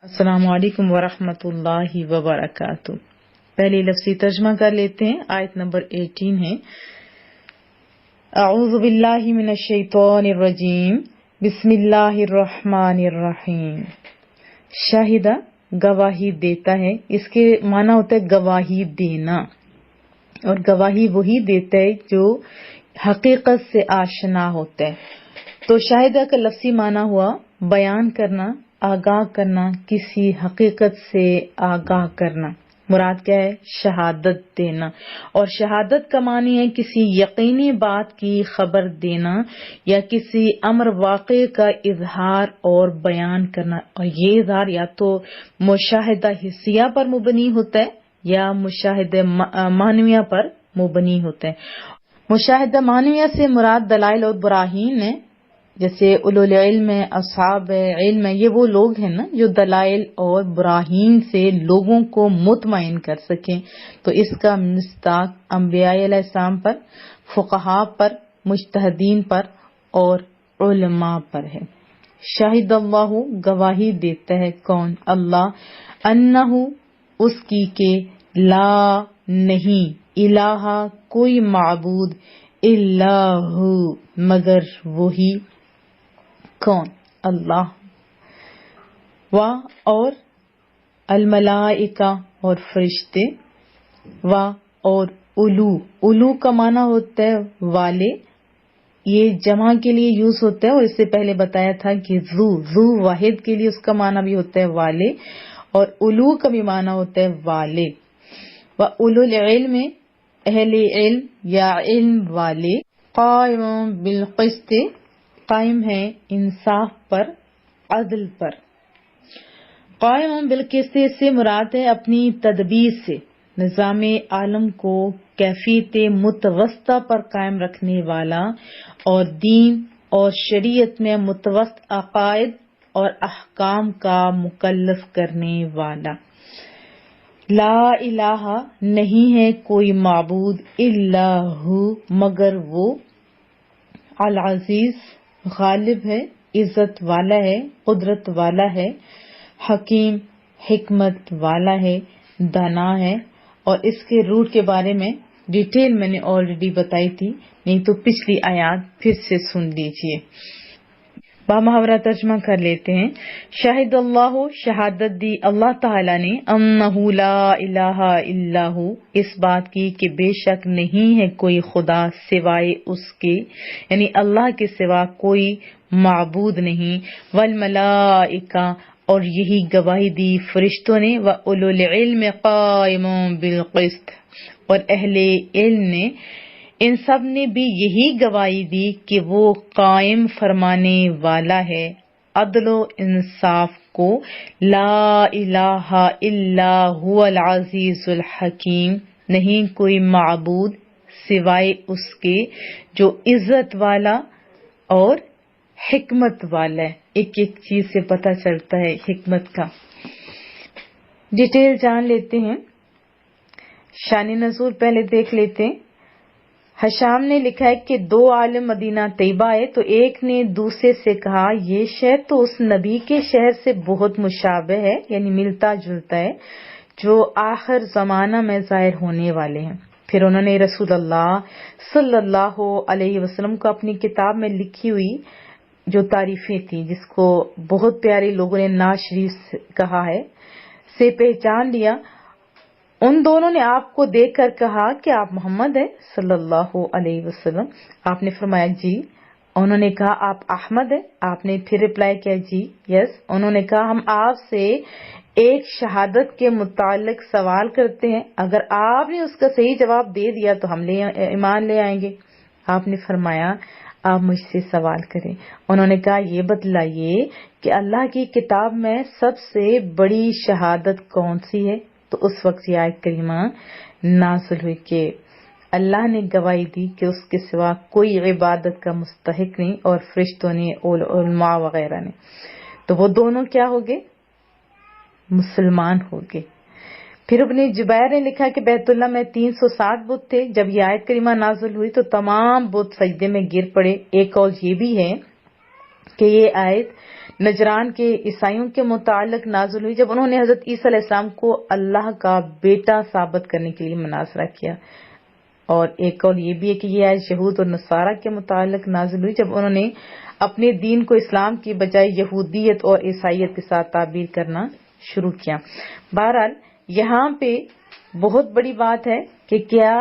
السلام علیکم ورحمۃ اللہ وبرکاتہ۔ پہلے لفظی ترجمہ کر لیتے ہیں۔ آیت نمبر 18 ہے، اعوذ باللہ من الشیطان الرجیم، بسم اللہ الرحمن الرحیم۔ شاہدہ گواہی دیتا ہے، اس کے معنی ہوتا ہے گواہی دینا، اور گواہی وہی دیتا ہے جو حقیقت سے آشنا ہوتا ہے۔ تو شاہدہ کا لفظی معنی ہوا بیان کرنا، آگاہ کرنا، کسی حقیقت سے آگاہ کرنا۔ مراد کیا ہے؟ شہادت دینا، اور شہادت کا معنی ہے کسی یقینی بات کی خبر دینا یا کسی امر واقع کا اظہار اور بیان کرنا، اور یہ اظہار یا تو مشاہدہ حسیہ پر مبنی ہوتا ہے یا مشاہدہ معنویہ پر مبنی ہوتا ہے۔ مشاہدہ معنویہ سے مراد دلائل اور براہین ہے، جیسے اولو العلم ہے، اصحاب علم ہے، یہ وہ لوگ ہیں نا جو دلائل اور براہین سے لوگوں کو مطمئن کر سکیں۔ تو اس کا مصداق انبیاء علیہ السلام پر، فقہاء پر، مجتہدین پر اور علماء پر ہے۔ شاہد اللہ گواہی دیتا ہے، کون؟ اللہ، انہ اس کی کہ لا نہیں، الہ کوئی معبود، الا ہو مگر وہی، کون؟ اللہ، و اور الملائکہ اور فرشتے، و اور الو کا معنی ہوتا ہے والے، یہ جمع کے لیے یوز ہوتا ہے، اور اس سے پہلے بتایا تھا کہ ذو واحد کے لیے اس کا معنی بھی ہوتا ہے والے، اور الو کا بھی معنی ہوتا ہے والے۔ و اولو العلم اہل علم یا علم والے، قائم بالقسط قائم ہے انصاف پر، عدل پر۔ قائم بالقسط سے مراد ہے اپنی تدبیر سے نظام عالم کو کیفیت متوسطہ پر قائم رکھنے والا، اور دین اور شریعت میں متوسط عقائد اور احکام کا مکلف کرنے والا۔ لا الہ نہیں ہے کوئی معبود، الا ہو مگر وہ، العزیز غالب ہے، عزت والا ہے، قدرت والا ہے، حکیم حکمت والا ہے، دانا ہے۔ اور اس کے روٹ کے بارے میں ڈیٹیل میں نے آلریڈی بتائی تھی، نہیں تو پچھلی آیات پھر سے سن لیجئے۔ بامحاورہ ترجمہ کر لیتے ہیں۔ شاہد اللہ شہادت دی اللہ تعالیٰ نے، انہ لا الہ الا ہو اس بات کی کہ بے شک نہیں ہے کوئی خدا سوائے اس کے، یعنی اللہ کے سوا کوئی معبود نہیں، والملائکہ اور یہی گواہی دی فرشتوں نے، واولو العلم قائم بالقسط اور اہل علم نے، ان سب نے بھی یہی گواہی دی کہ وہ قائم فرمانے والا ہے عدل و انصاف کو۔ لا الہ الا هو العزیز الحکیم نہیں کوئی معبود سوائے اس کے جو عزت والا اور حکمت والا ہے۔ ایک ایک چیز سے پتہ چلتا ہے حکمت کا۔ ڈیٹیل جان لیتے ہیں۔ شان نزول پہلے دیکھ لیتے ہیں۔ حشام نے لکھا ہے کہ دو عالم مدینہ طیبہ آئے تو ایک نے دوسرے سے کہا، یہ شہر تو اس نبی کے شہر سے بہت مشابہ ہے، یعنی ملتا جلتا ہے، جو آخر زمانہ میں ظاہر ہونے والے ہیں۔ پھر انہوں نے رسول اللہ صلی اللہ علیہ وسلم کو اپنی کتاب میں لکھی ہوئی جو تعریفیں تھیں، جس کو بہت پیارے لوگوں نے نعت شریف کہا ہے، سے پہچان لیا۔ ان دونوں نے آپ کو دیکھ کر کہا کہ آپ محمد ہیں صلی اللہ علیہ وسلم۔ آپ نے فرمایا جی۔ انہوں نے کہا آپ احمد ہیں؟ آپ نے پھر رپلائی کیا جی یس۔ انہوں نے کہا ہم آپ سے ایک شہادت کے متعلق سوال کرتے ہیں، اگر آپ نے اس کا صحیح جواب دے دیا تو ہم ایمان لے آئیں گے۔ آپ نے فرمایا آپ مجھ سے سوال کریں۔ انہوں نے کہا یہ بتلائیے کہ اللہ کی کتاب میں سب سے بڑی شہادت کون سی ہے؟ تو اس وقت یہ آیت کریمہ نازل ہوئی کہ اللہ نے گواہی دی کہ اس کے سوا کوئی عبادت کا مستحق نہیں، اور فرشتوں نے، علماء وغیرہ نے۔ تو وہ دونوں کیا ہو گئے؟ مسلمان ہو گئے۔ پھر ابن جبیر نے لکھا کہ بیت اللہ میں 360 بت تھے۔ جب یہ آیت کریمہ نازل ہوئی تو تمام بت سجدے میں گر پڑے۔ ایک قول یہ بھی ہے کہ یہ آیت نجران کے عیسائیوں کے متعلق نازل ہوئی جب انہوں نے حضرت عیسیٰ علیہ السلام کو اللہ کا بیٹا ثابت کرنے کے لیے مناظرہ کیا. اور ایک قول یہ بھی ہے کہ یہ آیت یہود اور نصارہ کے متعلق نازل ہوئی جب انہوں نے اپنے دین کو اسلام کی بجائے یہودیت اور عیسائیت کے ساتھ تعبیر کرنا شروع کیا. بہرحال یہاں پہ بہت بڑی بات ہے کہ کیا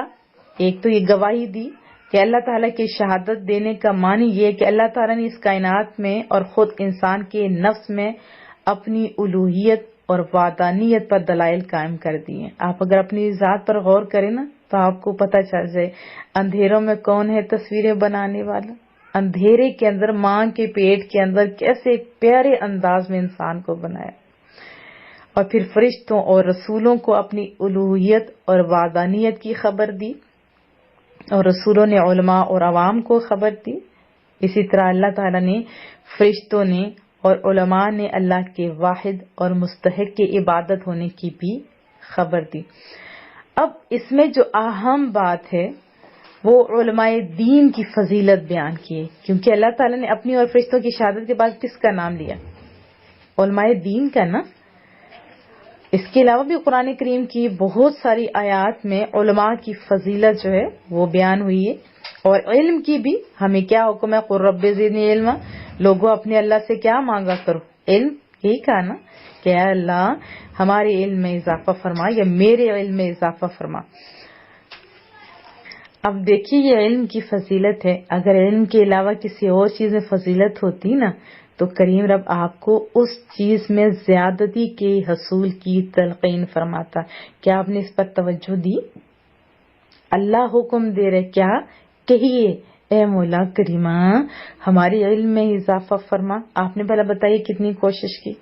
ایک تو یہ گواہی دی کہ اللہ تعالیٰ کی شہادت دینے کا معنی یہ ہے کہ اللہ تعالیٰ نے اس کائنات میں اور خود انسان کے نفس میں اپنی الوہیت اور وحدانیت پر دلائل قائم کر دی ہیں. آپ اگر اپنی ذات پر غور کریں نا تو آپ کو پتہ چل جائے اندھیروں میں کون ہے تصویریں بنانے والا. اندھیرے کے اندر ماں کے پیٹ کے اندر کیسے ایک پیارے انداز میں انسان کو بنایا، اور پھر فرشتوں اور رسولوں کو اپنی الوہیت اور وحدانیت کی خبر دی، اور رسولوں نے علماء اور عوام کو خبر دی. اسی طرح اللہ تعالیٰ نے فرشتوں نے اور علماء نے اللہ کے واحد اور مستحق کی عبادت ہونے کی بھی خبر دی. اب اس میں جو اہم بات ہے وہ علماء دین کی فضیلت بیان کی ہے، کیونکہ اللہ تعالیٰ نے اپنی اور فرشتوں کی شہادت کے بعد کس کا نام لیا؟ علماء دین کا نا. اس کے علاوہ بھی قرآن کریم کی بہت ساری آیات میں علماء کی فضیلت جو ہے وہ بیان ہوئی ہے. اور علم کی بھی ہمیں کیا حکم ہے؟ قل رب زدنی علما، لوگوں اپنے اللہ سے کیا مانگا کرو؟ علم. یہی کہا نا کہ اے اللہ ہمارے علم میں اضافہ فرما، یا میرے علم میں اضافہ فرما. اب دیکھیے یہ علم کی فضیلت ہے. اگر علم کے علاوہ کسی اور چیز میں فضیلت ہوتی نا تو کریم رب آپ کو اس چیز میں زیادتی کے حصول کی تلقین فرماتا. کیا آپ نے اس پر توجہ دی؟ اللہ حکم دے رہے کیا؟ کہیے اے مولا کریمہ ہمارے علم میں اضافہ فرما. آپ نے پہلے بتائیے کتنی کوشش کی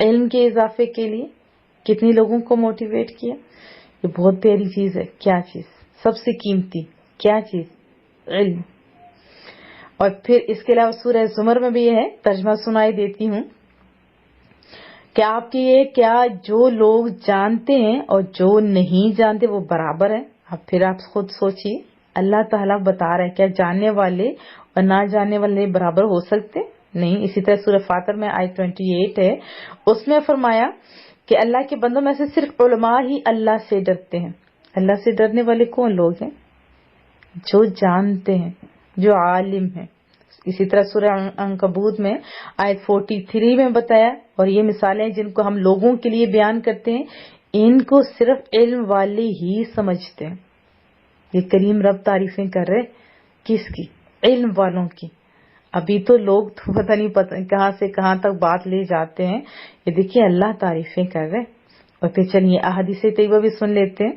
علم کے اضافے کے لیے، کتنی لوگوں کو موٹیویٹ کیا. یہ بہت پیاری چیز ہے. کیا چیز؟ سب سے قیمتی کیا چیز؟ علم. اور پھر اس کے علاوہ سورہ زمر میں بھی یہ ہے، ترجمہ سنائی دیتی ہوں کہ آپ کے یہ کیا جو لوگ جانتے ہیں اور جو نہیں جانتے وہ برابر ہیں. اب پھر آپ خود سوچیے، اللہ تعالیٰ بتا رہے کیا جاننے والے اور نہ جاننے والے برابر ہو سکتے؟ نہیں. اسی طرح سورہ فاطر میں آیت 28 ہے، اس میں فرمایا کہ اللہ کے بندوں میں سے صرف علماء ہی اللہ سے ڈرتے ہیں. اللہ سے ڈرنے والے کون لوگ ہیں؟ جو جانتے ہیں، جو عالم ہیں. اسی طرح سورہ عنکبوت میں آیت 43 میں بتایا، اور یہ مثالیں جن کو ہم لوگوں کے لیے بیان کرتے ہیں ان کو صرف علم والے ہی سمجھتے ہیں. یہ کریم رب تعریفیں کر رہے کس کی؟ علم والوں کی. ابھی تو لوگ تو پتہ نہیں کہاں سے کہاں تک بات لے جاتے ہیں. یہ دیکھیے اللہ تعریفیں کر رہے. اور پھر چلیے احادیث طیبہ بھی سن لیتے ہیں.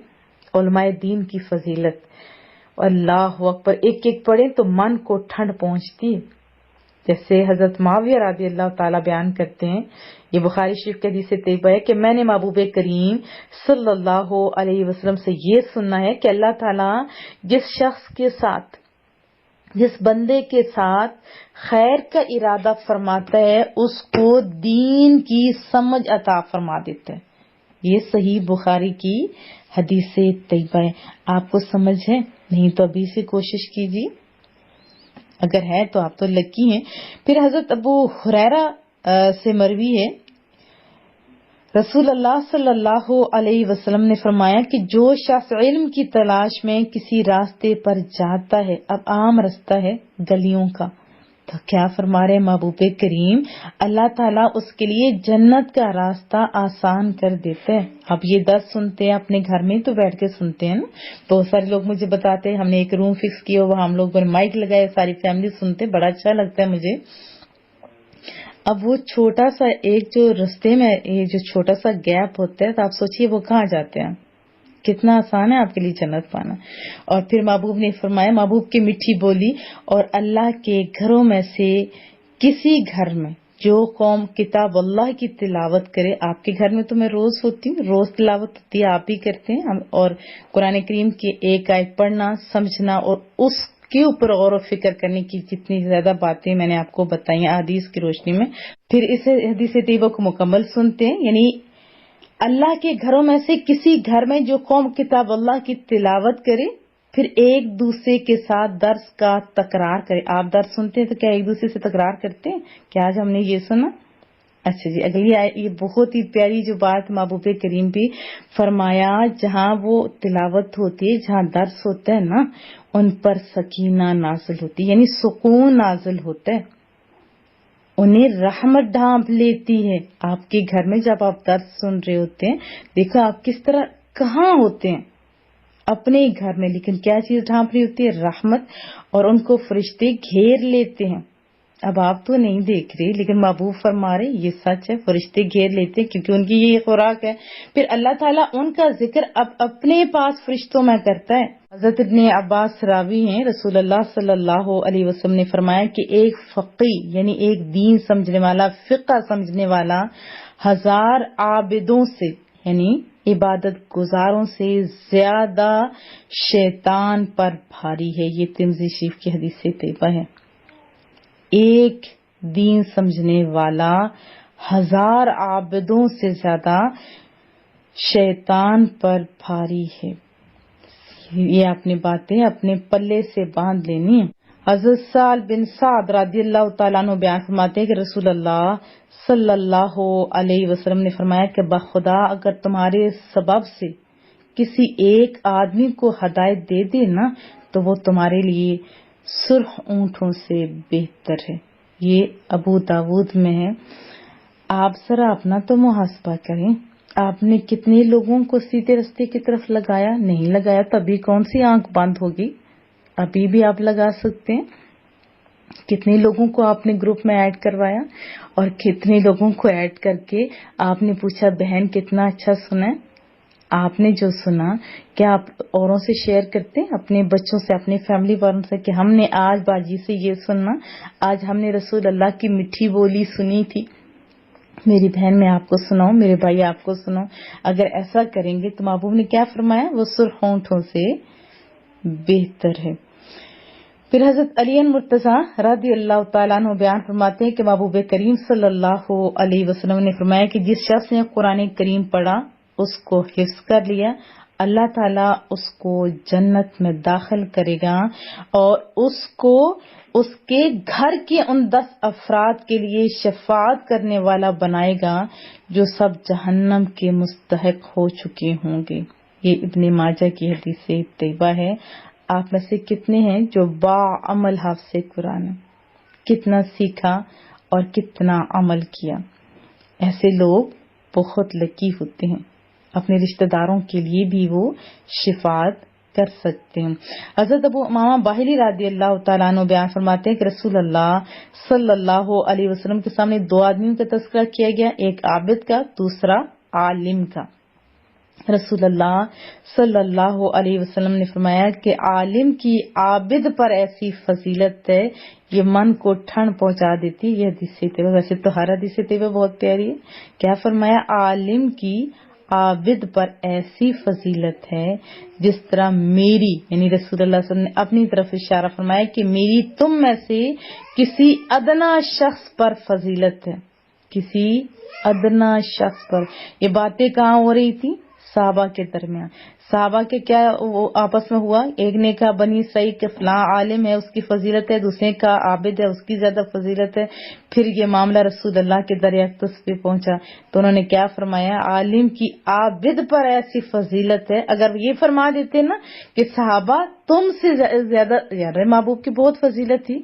علماء دین کی فضیلت، اللہ اکبر، ایک ایک پڑھیں تو من کو ٹھنڈ پہنچتی ہے. جیسے حضرت معاویہ رضی اللہ تعالیٰ بیان کرتے ہیں، یہ بخاری شریف کے حدیث طیبہ ہے کہ میں نے محبوب کریم صلی اللہ علیہ وسلم سے یہ سننا ہے کہ اللہ تعالیٰ جس شخص کے ساتھ، جس بندے کے ساتھ خیر کا ارادہ فرماتا ہے اس کو دین کی سمجھ عطا فرما دیتا ہے. یہ صحیح بخاری کی حدیث طیبہ ہے. آپ کو سمجھ ہے؟ نہیں تو ابھی سے کوشش کیجیے، اگر ہے تو آپ تو لکی ہیں. پھر حضرت ابو ہریرہ سے مروی ہے، رسول اللہ صلی اللہ علیہ وسلم نے فرمایا کہ جو شخص علم کی تلاش میں کسی راستے پر جاتا ہے، اب عام راستہ ہے گلیوں کا، تو کیا فرما رہے محبوب کریم؟ اللہ تعالیٰ اس کے لیے جنت کا راستہ آسان کر دیتے ہیں. اب یہ 10 سنتے ہیں اپنے گھر میں تو بیٹھ کے سنتے ہیں نا. بہت سارے لوگ مجھے بتاتے ہیں ہم نے ایک روم فکس کیا ہوا، ہم لوگوں نے مائک لگائے، ساری فیملی سنتے، بڑا اچھا لگتا ہے مجھے. اب وہ چھوٹا سا ایک جو رستے میں یہ جو چھوٹا سا گیپ ہوتا ہے تو آپ سوچئے وہ کہاں جاتے ہیں. کتنا آسان ہے آپ کے لیے جنت پانا. اور پھر محبوب نے فرمایا، محبوب کی میٹھی بولی اور اللہ کے گھروں میں سے کسی گھر میں جو قوم کتاب اللہ کی تلاوت کرے. آپ کے گھر میں تو میں روز ہوتی ہوں، روز تلاوت ہوتی ہے، آپ ہی کرتے ہیں. اور قرآن کریم کی ایک آیت پڑھنا، سمجھنا اور اس کے اوپر غور و فکر کرنے کی جتنی زیادہ باتیں میں نے آپ کو بتائی ہیں حدیث کی روشنی میں، پھر اس حدیث طیبہ کو مکمل سنتے ہیں. یعنی اللہ کے گھروں میں سے کسی گھر میں جو قوم کتاب اللہ کی تلاوت کرے، پھر ایک دوسرے کے ساتھ درس کا تکرار کرے. آپ درس سنتے ہیں تو کیا ایک دوسرے سے تکرار کرتے ہیں کہ آج ہم نے یہ سنا؟ اچھا جی، اگلی یہ بہت ہی پیاری جو بات محبوب کریم بھی فرمایا، جہاں وہ تلاوت ہوتی ہے، جہاں درس ہوتا ہے نا، ان پر سکینہ نازل ہوتی ہے، یعنی سکون نازل ہوتا ہے، انہیں رحمت ڈھانپ لیتی ہے. آپ کے گھر میں جب آپ درس سن رہے ہوتے ہیں، دیکھو آپ کس طرح کہاں ہوتے ہیں اپنے گھر میں، لیکن کیا چیز ڈھانپ رہی ہوتی ہے؟ رحمت. اور ان کو فرشتے گھیر لیتے ہیں. اب آپ تو نہیں دیکھ رہے، لیکن محبوب فرما رہے یہ سچ ہے، فرشتے گھیر لیتے ہیں کیونکہ ان کی یہ خوراک ہے. پھر اللہ تعالیٰ ان کا ذکر اب اپنے پاس فرشتوں میں کرتا ہے. حضرت ابن عباس راوی ہیں، رسول اللہ صلی اللہ علیہ وسلم نے فرمایا کہ ایک فقیہ یعنی ایک دین سمجھنے والا، فقہ سمجھنے والا 1000 عابدوں سے یعنی عبادت گزاروں سے زیادہ شیطان پر بھاری ہے. یہ ترمذی شریف کی حدیث طیبہ ہے. ایک دین سمجھنے والا 1000 عابدوں سے زیادہ شیطان پر بھاری ہے. یہ اپنی باتیں اپنے پلے سے باندھ لینی ہیں. حضرت سہل بن سعد رضی اللہ تعالیٰ عنہ بیان فرماتے ہیں کہ رسول اللہ صلی اللہ علیہ وسلم نے فرمایا کہ بخدا اگر تمہارے سبب سے کسی ایک آدمی کو ہدایت دے دے نا تو وہ تمہارے لیے سرخ اونٹوں سے بہتر ہے. یہ ابو داود میں ہے. آپ ذرا اپنا تو محاسبہ کریں، آپ نے کتنے لوگوں کو سیدھے رستے کی طرف لگایا؟ نہیں لگایا تو ابھی کون سی آنکھ بند ہوگی؟ ابھی بھی آپ لگا سکتے ہیں. کتنے لوگوں کو آپ نے گروپ میں ایڈ کروایا اور کتنے لوگوں کو ایڈ کر کے آپ نے پوچھا بہن کتنا اچھا سنا ہے؟ آپ نے جو سنا کیا آپ اوروں سے شیئر کرتے ہیں، اپنے بچوں سے، اپنے فیملی والوں سے کہ ہم نے آج باجی سے یہ سننا، آج ہم نے رسول اللہ کی میٹھی بولی سنی تھی، میری بہن میں آپ کو سناؤں، میرے بھائی آپ کو سناؤں. اگر ایسا کریں گے تو محبوب نے کیا فرمایا؟ وہ سرخ ہونٹوں سے بہتر ہے. پھر حضرت علی مرتضیٰ رضی اللہ تعالیٰ عنہ بیان فرماتے ہیں کہ محبوب کریم صلی اللہ علیہ وسلم نے فرمایا کہ جس شخص نے قرآن کریم پڑھا، اس کو حفظ کر لیا، اللہ تعالیٰ اس کو جنت میں داخل کرے گا اور اس کو اس کے گھر کے ان 10 افراد کے لیے شفاعت کرنے والا بنائے گا جو سب جہنم کے مستحق ہو چکے ہوں گے. یہ ابن ماجہ کی حدیث طیبہ ہے. آپ میں سے کتنے ہیں جو باعمل حافظ قرآن، کتنا سیکھا اور کتنا عمل کیا؟ ایسے لوگ بہت لکی ہوتے ہیں، اپنے رشتہ داروں کے لیے بھی وہ شفاعت کر سکتے ہیں. حضرت ابو امامہ باہلی رضی اللہ تعالیٰ عنہ بیان فرماتے ہیں کہ رسول اللہ صلی اللہ علیہ وسلم کے سامنے 2 آدمیوں کا تذکرہ کیا گیا، ایک عابد کا، دوسرا عالم کا. رسول اللہ صلی اللہ علیہ وسلم نے فرمایا کہ عالم کی عابد پر ایسی فضیلت ہے یہ من کو ٹھنڈ پہنچا دیتی. یہ حدیث طیبہ، ویسے تو ہر حدیث طیبہ بہت پیاری ہے. کیا فرمایا؟ عالم کی عابد پر ایسی فضیلت ہے جس طرح میری یعنی رسول اللہ صلی اللہ علیہ وسلم نے اپنی طرف اشارہ فرمایا کہ میری تم میں سے کسی ادنا شخص پر فضیلت ہے. کسی ادنا شخص پر. یہ باتیں کہاں ہو رہی تھی؟ صحابہ کے درمیان. صحابہ کے کیا وہ آپس میں ہوا، ایک نے کہا بنی اسرائیل کے فلاں عالم ہے اس کی فضیلت ہے، دوسرے کا عابد ہے اس کی زیادہ فضیلت ہے. پھر یہ معاملہ رسول اللہ کے دریا اقدس پہ پہنچا تو انہوں نے کیا فرمایا؟ عالم کی عابد پر ایسی فضیلت ہے. اگر یہ فرما دیتے نا کہ صحابہ تم سے زیادہ یار محبوب کی بہت فضیلت تھی،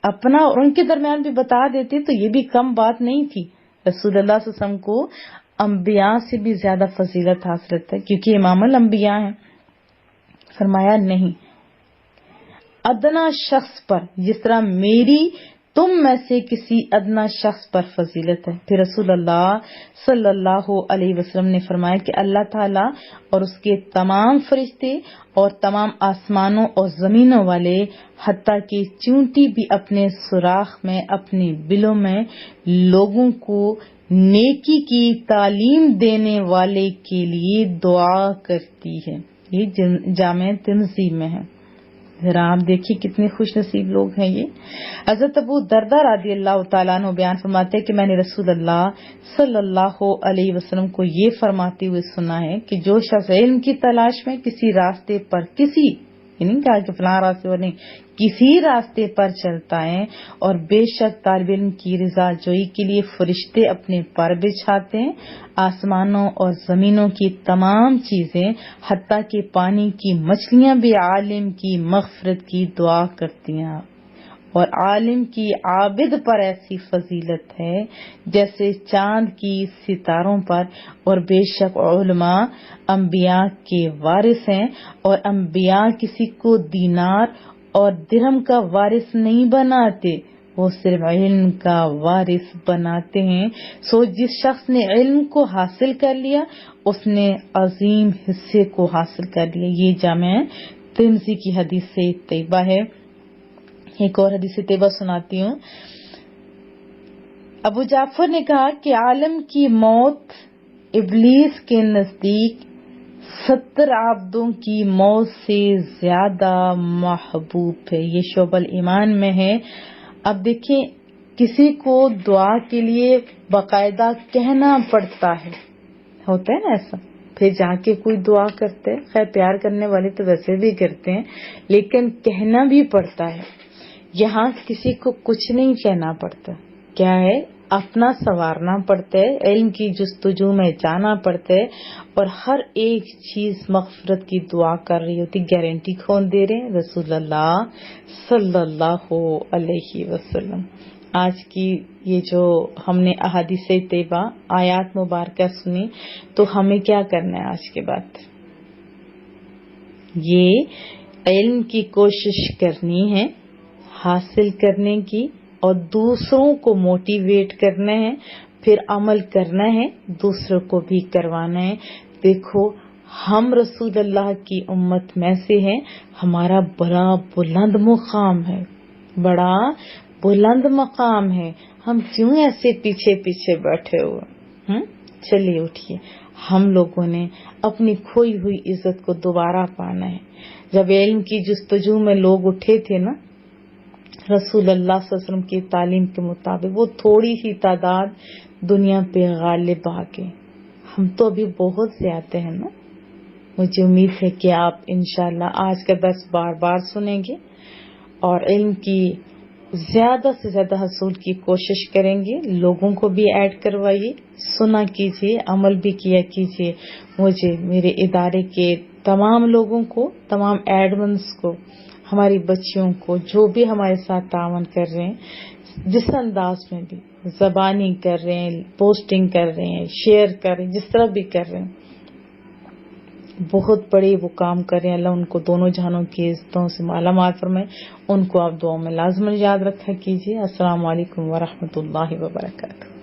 اپنا اور ان کے درمیان بھی بتا دیتے تو یہ بھی کم بات نہیں تھی. رسول اللہ صلی اللہ علیہ وسلم کو انبیاء سے بھی زیادہ فضیلت حاصل ہے کیونکہ امام الانبیاء ہیں. فرمایا نہیں، ادنا شخص پر جس طرح میری تم میں سے کسی ادنا شخص پر فضیلت ہے. پھر رسول اللہ صلی اللہ علیہ وسلم نے فرمایا کہ اللہ تعالیٰ اور اس کے تمام فرشتے اور تمام آسمانوں اور زمینوں والے حتیٰ کہ چونٹی بھی اپنے سوراخ میں اپنے بلوں میں لوگوں کو نیکی کی تعلیم دینے والے کے لیے دعا کرتی ہے. یہ جامع ترمذی میں ہے. ذرا آپ دیکھیے کتنے خوش نصیب لوگ ہیں یہ. حضرت ابو درداء رضی اللہ تعالیٰ عنہ بیان فرماتے ہیں کہ میں نے رسول اللہ صلی اللہ علیہ وسلم کو یہ فرماتے ہوئے سنا ہے کہ جو شخص علم کی تلاش میں کسی راستے پر کسی یہ نہیں کہا کہ فلاں راستے پر نہیں، کسی راستے پر چلتا ہے، اور بے شک طالب علم کی رضا جوئی کے لیے فرشتے اپنے پر بچھاتے ہیں، آسمانوں اور زمینوں کی تمام چیزیں حتیٰ کہ پانی کی مچھلیاں بھی عالم کی مغفرت کی دعا کرتی ہیں، اور عالم کی عابد پر ایسی فضیلت ہے جیسے چاند کی ستاروں پر، اور بے شک علماء انبیاء کے وارث ہیں، اور انبیاء کسی کو دینار اور درہم کا وارث نہیں بناتے، وہ صرف علم کا وارث بناتے ہیں۔ سو جس شخص نے علم کو حاصل کر لیا اس نے عظیم حصے کو حاصل کر لیا۔ یہ جامع ترمذی کی حدیث طیبہ ہے۔ ایک اور حدیث طیبہ سناتی ہوں۔ ابو جعفر نے کہا کہ عالم کی موت ابلیس کے نزدیک 70 عبدوں کی موت سے زیادہ محبوب ہے۔ یہ شعب الایمان میں ہے۔ اب دیکھیں، کسی کو دعا کے لیے باقاعدہ کہنا پڑتا ہے، ہوتا ہے نا ایسا، پھر جا کے کوئی دعا کرتے ہیں، خیر پیار کرنے والے تو ویسے بھی کرتے ہیں، لیکن کہنا بھی پڑتا ہے۔ یہاں کسی کو کچھ نہیں کہنا پڑتا، کیا ہے، اپنا سنوارنا پڑتا ہے، علم کی جستجو میں جانا پڑتا ہے، اور ہر ایک چیز مغفرت کی دعا کر رہی ہوتی۔ گارنٹی کون دے رہے ہیں؟ رسول اللہ صلی اللہ علیہ وسلم۔ آج کی یہ جو ہم نے احادیث طیبہ آیات مبارکہ سنی، تو ہمیں کیا کرنا ہے آج کے بعد؟ یہ علم کی کوشش کرنی ہے، حاصل کرنے کی، اور دوسروں کو موٹیویٹ کرنا ہے، پھر عمل کرنا ہے، دوسروں کو بھی کروانا ہے۔ دیکھو، ہم رسول اللہ کی امت میں سے ہیں، ہمارا بڑا بلند مقام ہے، بڑا بلند مقام ہے، ہم کیوں ایسے پیچھے پیچھے بیٹھے ہوئے؟ چلیے اٹھیے، ہم لوگوں نے اپنی کھوئی ہوئی عزت کو دوبارہ پانا ہے۔ جب علم کی جستجو میں لوگ اٹھے تھے نا، رسول اللہ صلی اللہ علیہ وسلم کی تعلیم کے مطابق، وہ تھوڑی ہی تعداد دنیا پہ غالب آ گئے۔ ہم تو ابھی بہت زیادہ ہیں نا۔ مجھے امید ہے کہ آپ انشاءاللہ آج کا درس بار بار سنیں گے اور علم کی زیادہ سے زیادہ حصول کی کوشش کریں گے۔ لوگوں کو بھی ایڈ کروائیے، سنا کیجیے، عمل بھی کیا کیجیے۔ مجھے، میرے ادارے کے تمام لوگوں کو، تمام ایڈمنس کو، ہماری بچیوں کو، جو بھی ہمارے ساتھ تعاون کر رہے ہیں، جس انداز میں بھی، زبانی کر رہے ہیں، پوسٹنگ کر رہے ہیں، شیئر کر رہے ہیں، جس طرح بھی کر رہے ہیں، بہت بڑے وہ کام کر رہے ہیں۔ اللہ ان کو دونوں جہانوں کی عزتوں سے مالا مال فرمائے۔ ان کو آپ دعاؤں میں لازماً یاد رکھا کیجیے۔ السلام علیکم ورحمۃ اللہ وبرکاتہ۔